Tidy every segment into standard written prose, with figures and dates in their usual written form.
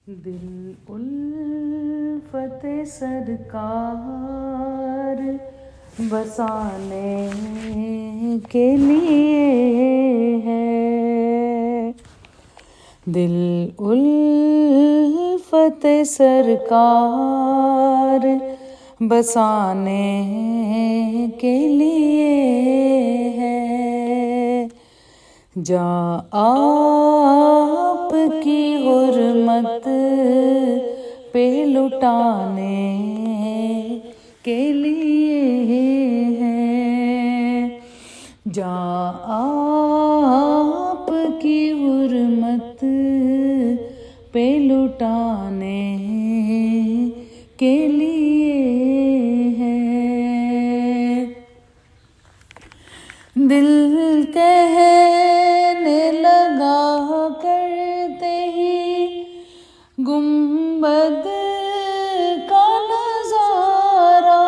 दिल उल्फत सरकार बसाने के लिए है। दिल उल्फत सरकार बसाने के लिए है। जा आपकी हुर्मत पे लुटाने के लिए है। जा आपकी हुर्मत पे लुटाने के लिए है। दिल कहने लगा करते ही गुंबद का नजारा।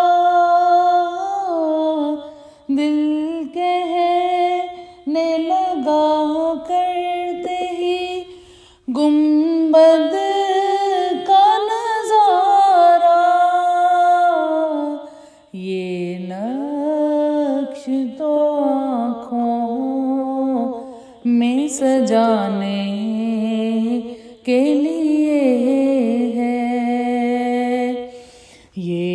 दिल कहने लगा करते ही गुंबद का नजारा। ये नक्श तो आँखों में सजाने के लिए है। ये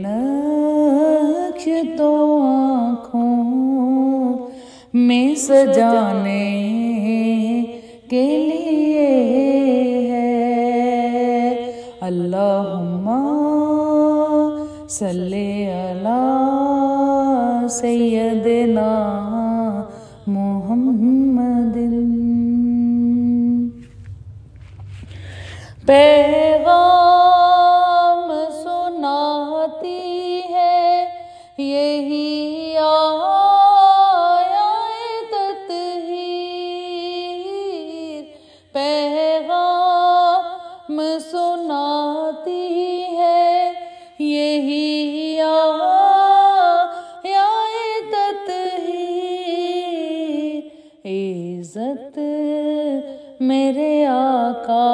नक्श तो आँखों में सजाने के लिए है। अल्लाहुम्मा सल्ले अला सय्यदना मुहम्मदिन। पैगाम सुनाती है यही आयात तत्हीर। पैगाम सुनाती है यही आयात तत्हीर। इज्जत मेरे आका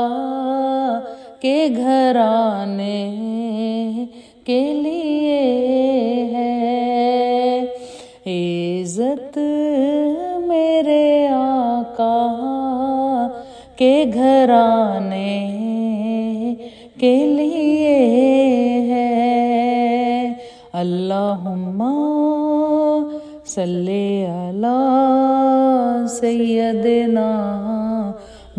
के घराने के लिए है। इज्जत मेरे आका के घराने के लिए है। अल्लाहुम्मा सल्ले अला सय्यदना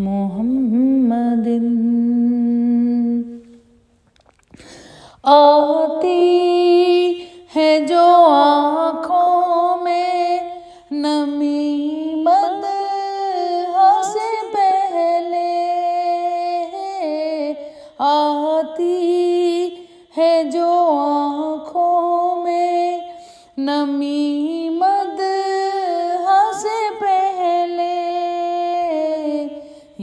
मुहम्मदिन। आती है जो आँखों में नमी मदह से पहले। आती है जो आँखों में नमी मदह से पहले।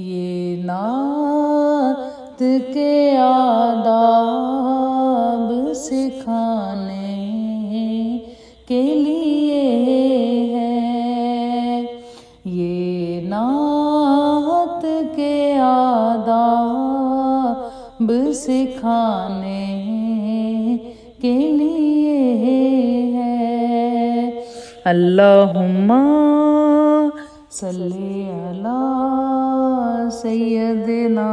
ये नात के आदाब सिखाने के लिए है। ये नात के आदाब सिखाने के लिए है। अल्लाहुम्मा सल्ली अला सय्यदना